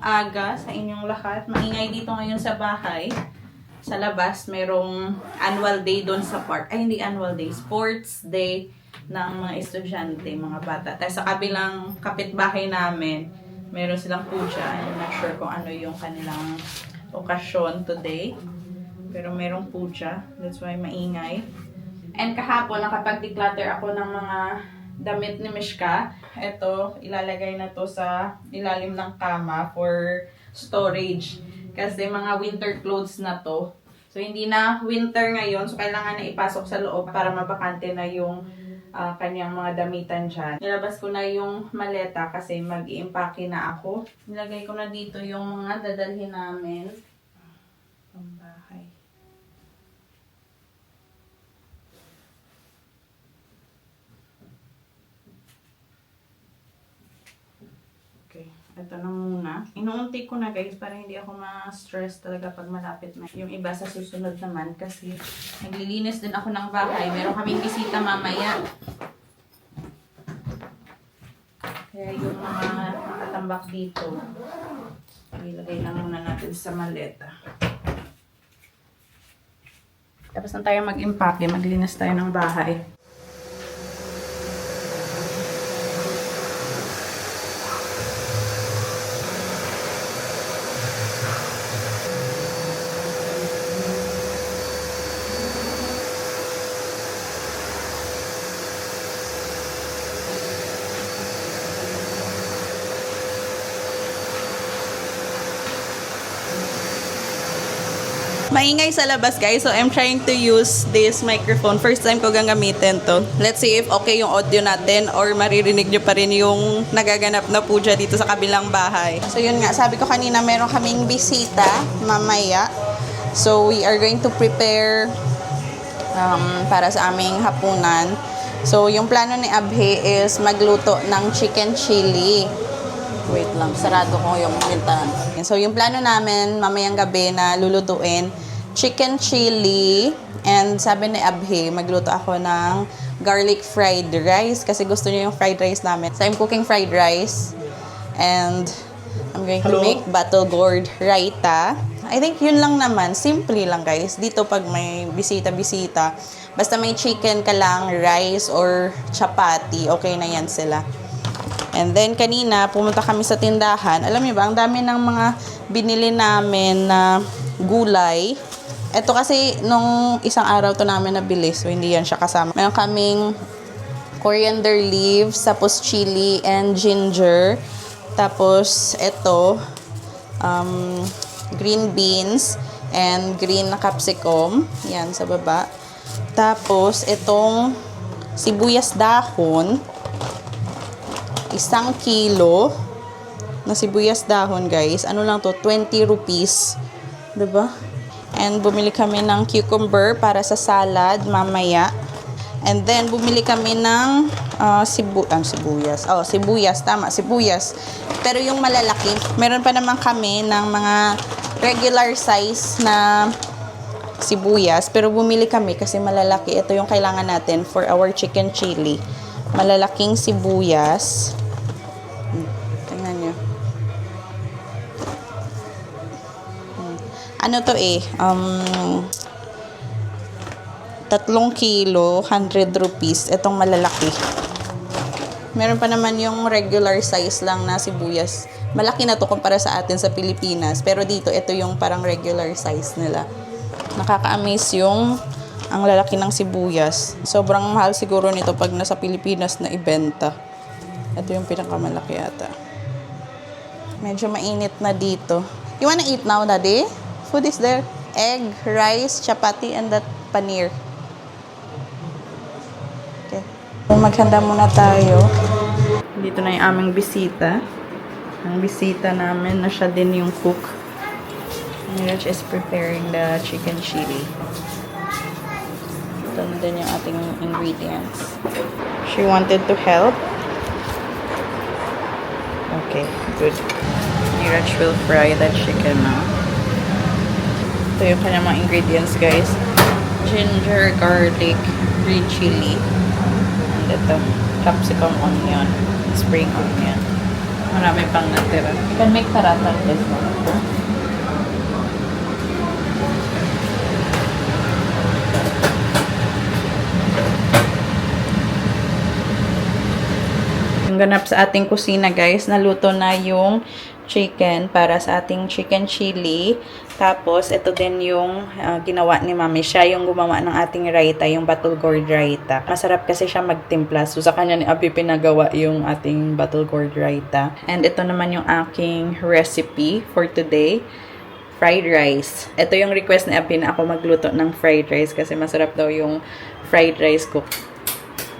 aga sa inyong lahat. Maingay dito ngayon sa bahay. Sa labas, merong annual day doon sa park. Ay, hindi annual day. Sports day ng mga estudyante, mga bata. Tapos sa kabilang kapitbahay namin, meron silang puja. I'm not sure kung ano yung kanilang okasyon today. Pero merong puja. That's why maingay. And kahapon, nakapag-declutter ako ng mga damit ni Mishka. Ito, ilalagay na to sa ilalim ng kama for storage. Kasi mga winter clothes na to. So, hindi na winter ngayon. So, kailangan na ipasok sa loob para mabakante na yung kanyang mga damitan dyan. Nilabas ko na yung maleta kasi mag-i-impake na ako. Nilagay ko na dito yung mga dadalhin namin. Pambahay. Okay, ito na muna. Inuunti ko na guys para hindi ako ma-stress talaga pag malapit na. Yung iba sa susunod naman kasi naglilinis din ako ng bahay. Meron kaming bisita mamaya. Kaya yung mga nakatambak dito, ilagay lang muna natin sa maleta. Tapos na tayo mag-impake, maglinis tayo ng bahay. Maingay sa labas guys, so I'm trying to use this microphone. First time ko gagamitin to. Let's see if okay yung audio natin or maririnig nyo pa rin yung nagaganap na puja dito sa kabilang bahay. So yun nga, sabi ko kanina meron kaming bisita mamaya. So we are going to prepare para sa aming hapunan. So yung plano ni Abhe is magluto ng chicken chili. Wait lang, sarado ko yung bintana. So, yung plano namin mamayang gabi na lulutuin, chicken chili, and sabi ni Abhe, magluto ako ng garlic fried rice kasi gusto niya yung fried rice namin. So, I'm cooking fried rice, and I'm going to make battle gourd raita. I think yun lang naman, simple lang guys. Dito pag may bisita-bisita, basta may chicken ka lang, rice, or chapati, okay na yan sila. And then, kanina, pumunta kami sa tindahan. Alam niyo ba, ang dami ng mga binili namin na gulay. Ito kasi, nung isang araw to namin nabili, so hindi yan siya kasama. Meron kaming coriander leaves, tapos chili and ginger. Tapos, ito, green beans and green na capsicum. Yan, sa baba. Tapos, itong sibuyas dahon. 1 kilo na sibuyas dahon, guys. Ano lang to? 20 rupees. Diba? And bumili kami ng cucumber para sa salad mamaya. And then, bumili kami ng sibuyas. Oh, sibuyas. Tama, sibuyas. Pero yung malalaki, meron pa naman kami ng mga regular size na sibuyas. Pero bumili kami kasi malalaki. Ito yung kailangan natin for our chicken chili. Malalaking sibuyas. Tingnan nyo. Ano to eh? 3 kilo, 100 rupees. Itong malalaki. Meron pa naman yung regular size lang na sibuyas. Malaki na to kumpara sa atin sa Pilipinas. Pero dito, ito yung parang regular size nila. Nakaka-amaze yung ang lalaki ng sibuyas. Sobrang mahal siguro nito pag nasa Pilipinas na ibenta. Ito yung pinakamalaki yata. Medyo mainit na dito. You wanna eat now, Daddy? Food is there. Egg, rice, chapati, and that paneer. Okay. Maghanda muna tayo. Dito na yung aming bisita. Ang bisita namin na siya din yung cook. Miraj is preparing the chicken chili. Ito na din yung ating ingredients. She wanted to help. Okay, good. Miraj will fry that chicken now. Ito yung kanyang mga ingredients, guys. Ginger, garlic, green chili. And ito, capsicum, onion, spring onion. Marami pang natira. You can make paratang this one. Yung ganap sa ating kusina, guys, naluto na yung chicken para sa ating chicken chili. Tapos, ito din yung ginawa ni Mami. Siya yung gumawa ng ating raita, yung battle gourd raita. Masarap kasi siya magtimpla. So, sa kanya ni Abi pinagawa yung ating battle gourd raita. And ito naman yung aking recipe for today. Fried rice. Ito yung request ni Abi na ako magluto ng fried rice kasi masarap daw yung fried rice ko.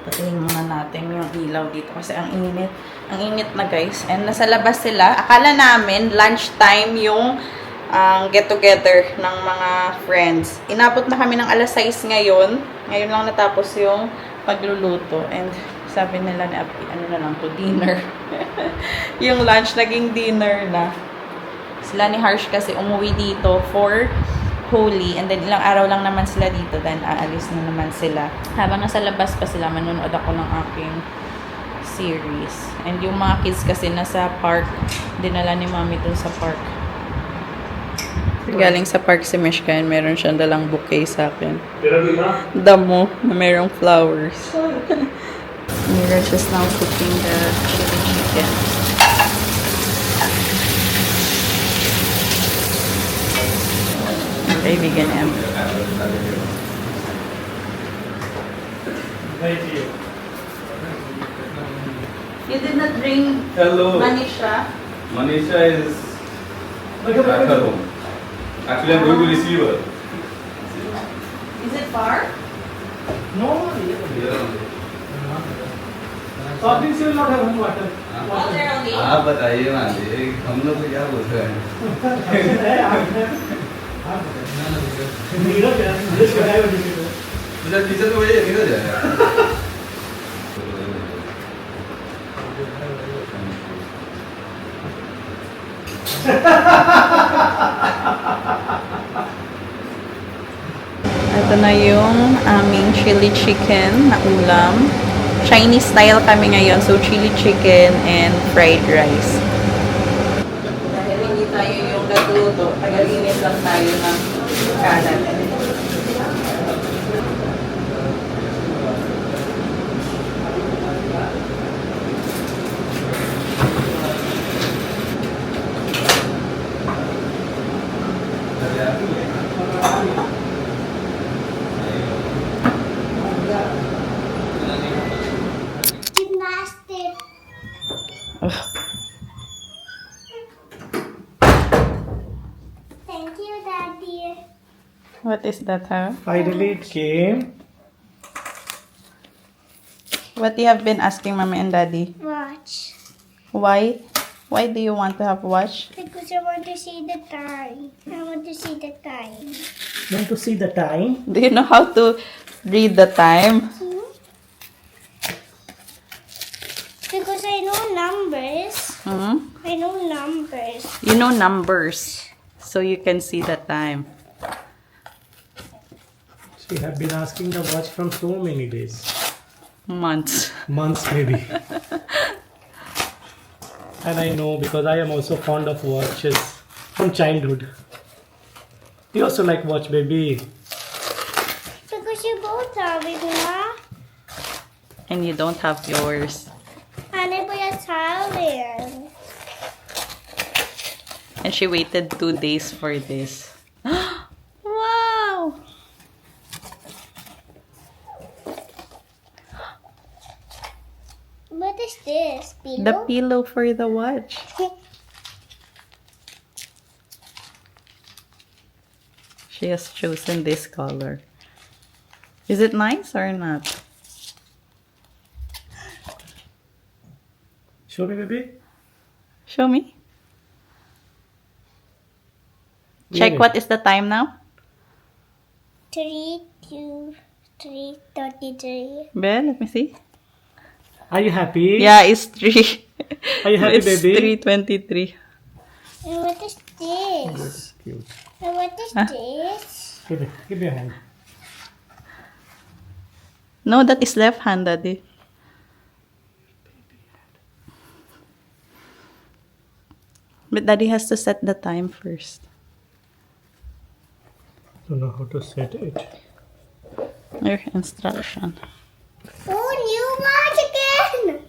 Patayin muna natin yung ilaw dito kasi ang init. Ang init na, guys. And nasa labas sila. Akala namin lunchtime yung get-together ng mga friends. Inabot na kami ng alas 6 ngayon. Ngayon lang natapos yung pagluluto. And sabi nila ni Abi, ano na lang to, dinner. Yung lunch naging dinner na. Sila ni Harsh kasi umuwi dito for Holy. And then, ilang araw lang naman sila dito. Then, aalis na naman sila. Habang nasa labas pa sila, manunood ako ng aking series. And yung mga kids kasi nasa park. Dinala ni Mami dun sa park. Galing sa park si Mishka and meron siyang dalang bouquet sa akin. Damo na merong flowers. Mira just now cooking the chili chicken. Kaibigan M. You did not bring Manisha? Manisha is at her home. Actually, I'm going to receive her. Is it far? No, Here only. soft drinks you will not have home water. Water only? आप बताइए ना ये हम लोग को क्या बोल रहे हैं नीरज है, नीरज का ड्राइवर दिखे तो। मुझे किचन में वही नीरज है Ito na yung aming chili chicken na ulam. Chinese style kami ngayon. So, chili chicken and fried rice. Dahil hindi tayo yung nagluto, tagalinis lang tayo ng kalat. Gymnastic. Thank you, Daddy. What is that, huh? Finally it came. What you have been asking Mommy and Daddy? Watch. Why? Why do you want to have watch? Because I want to see the time. I want to see the time. Want to see the time? Do you know how to read the time? Because I know numbers. Hmm? I know numbers. You know numbers, so you can see the time. She have been asking the watch from so many days. Months. Months maybe. And I know because I am also fond of watches from childhood. You also like watch, baby. Because you both have it, Ma. And you don't have yours. And I put a Thailand. And she waited 2 days for this. Wow! What is this? Pillow? The pillow for the watch. She has chosen this color. Is it nice or not? Show me, baby. Show me. Check Really? what is the time now. 3:33. Belle, let me see. Are you happy? Yeah, it's 3. Are you happy, It's baby? 3:23. And what is this? That's cute. And what is this? Give me your hand. No, that is left hand, Daddy. But Daddy has to set the time first. Don't know how to set it. Your instruction. Oh, you watch again.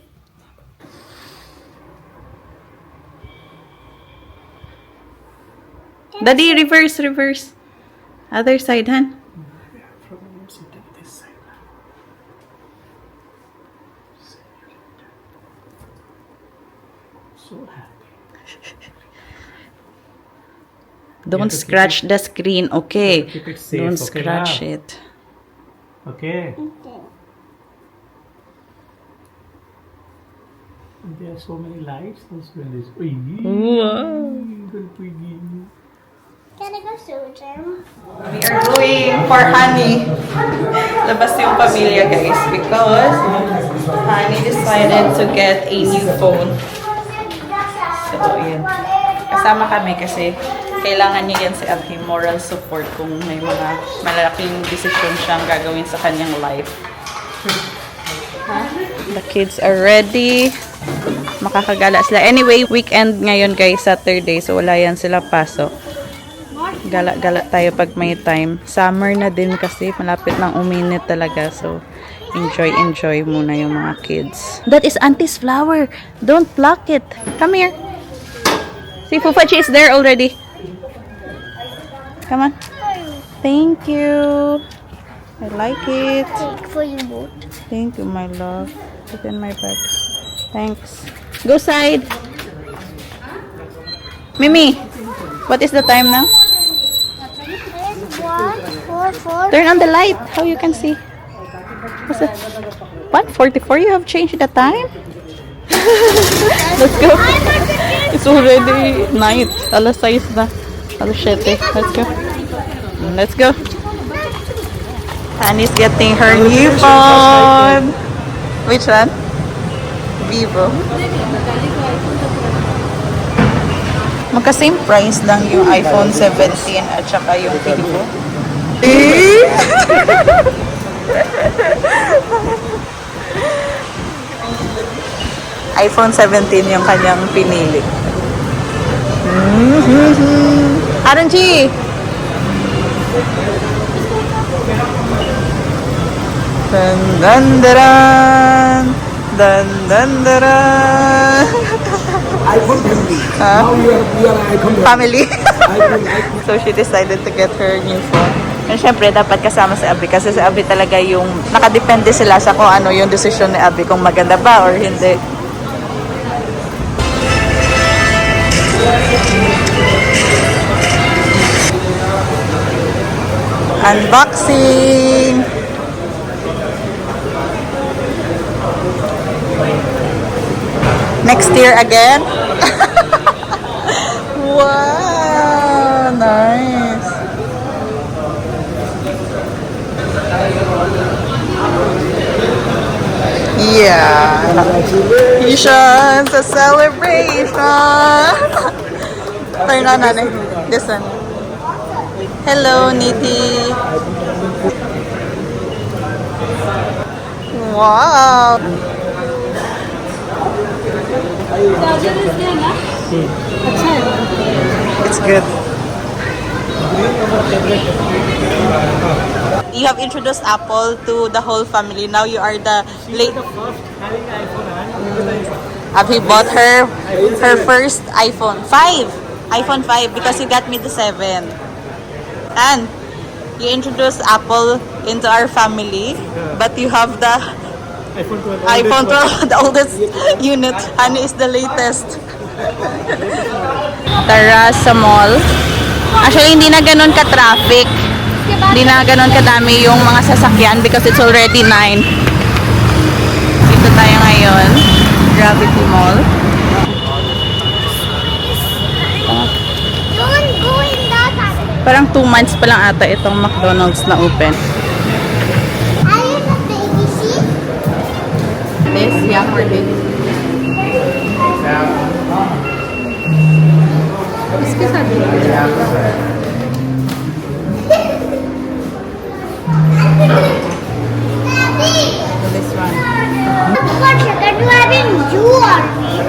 Daddy, reverse. Other side, Han. From sitting this side. So happy. Don't to keep scratch the screen, okay? keep it safe, Don't okay, scratch yeah. it. Okay. Okay. And there are so many lights also in this. Uy, Wow. Can I go show them? We are going for Honey. Labas yung pamilya, guys, because Honey decided to get a new phone. So, yun. Kasama kami kasi kailangan niya yan si Abhi, moral support kung may mga malalaking desisyon siyang gagawin sa kanyang life. The kids are ready. Makakagala sila. Anyway, weekend ngayon guys, Saturday. So wala yan sila pasok. Gala-gala tayo pag may time. Summer na din kasi. Malapit nang uminit talaga. So enjoy muna yung mga kids. That is Auntie's flower. Don't pluck it. Come here. See, Fufachi is there already. Come on. Thank you. I like it. Take for you both. Thank you, my love. Put in my bag. Thanks. Go side. Mimi, what is the time now? One, 4, 4. Turn on the light. How you can see? What's it? 1:44. You have changed the time? Let's go. It's already night. Alas 6 na. Alas 7. Let's go. Let's go. Annie's getting her new phone. Which one? Vivo. Magka-same price lang yung iPhone 17 at saka yung Vivo. iPhone 17 yung kanyang pinili. RNG! Dan dan daran, dan dan daran. iPhone family. Huh? Now we are iPhone Family. iPhone. So she decided to get her new phone. And syempre, dapat kasama si Abby kasi si Abby talaga yung nakadepende sila sa kung ano yung decision ni Abby, kung maganda ba or hindi. Unboxing! Next year again? Wow! Nice! Yeah! Congratulations! A celebration! Turn on, Nani. This one. Hello, Niti. Wow. It's good. You have introduced Apple to the whole family. Now you are the late. Abhi bought her first iPhone 5. iPhone 5 because you got me the 7. And you introduced Apple into our family, but you have the iPhone 12, the oldest unit. Honey is the latest. Tara sa mall. Actually, hindi na ganun ka-traffic. Hindi na ganun kadami yung mga sasakyan because it's already 9. Dito tayo ngayon. Gravity Mall. Don't go in that one. Parang 2 months pa lang ata itong McDonald's na open. I have a baby seat. This, yeah, for this. This one. What second you are in you always?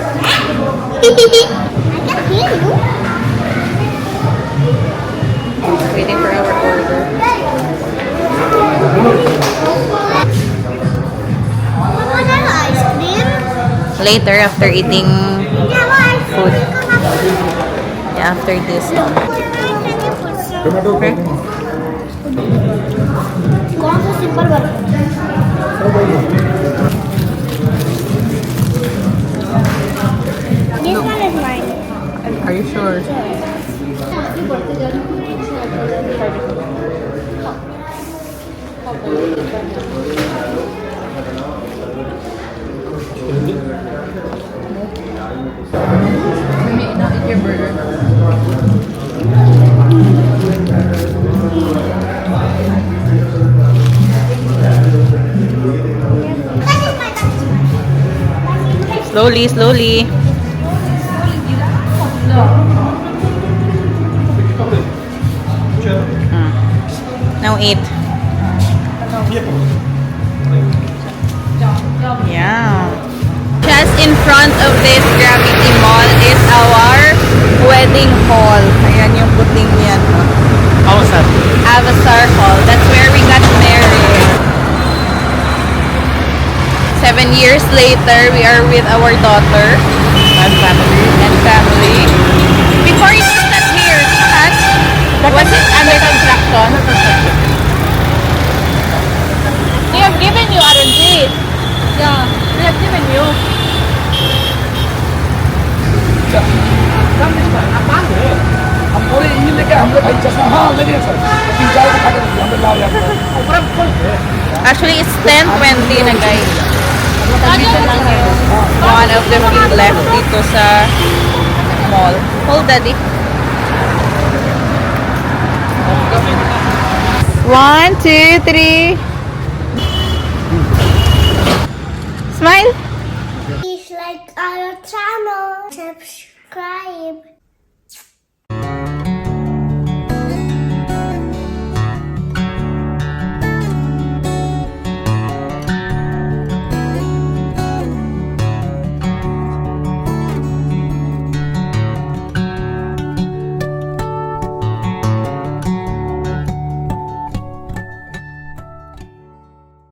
I can hear you. Later, after eating food. Yeah, after this. Tomato. Okay. कौन सा simple burger? This one is mine. Are you sure? Slowly, slowly. Now eat. Yeah. Just in front of this Gravity Mall is our wedding hall. Ayan yung puting yan. How was that? Avatar Hall. That's where we got married. 7 years later, we are with our daughter And family. and family. Before it was not here, Kat, was it under construction? They have given you RNG. Yeah, they have given you. हम पूरे ये लेके हम लोग भाई चश्मा हाँ लगे सर 3-4 खा के हम लोग लाओ यार Actually, it's 10:20 na guys. Dito lang yung one of the few left dito sa mall. Hold, Daddy. 1, 2, 3. Smile. Please like our channel, subscribe.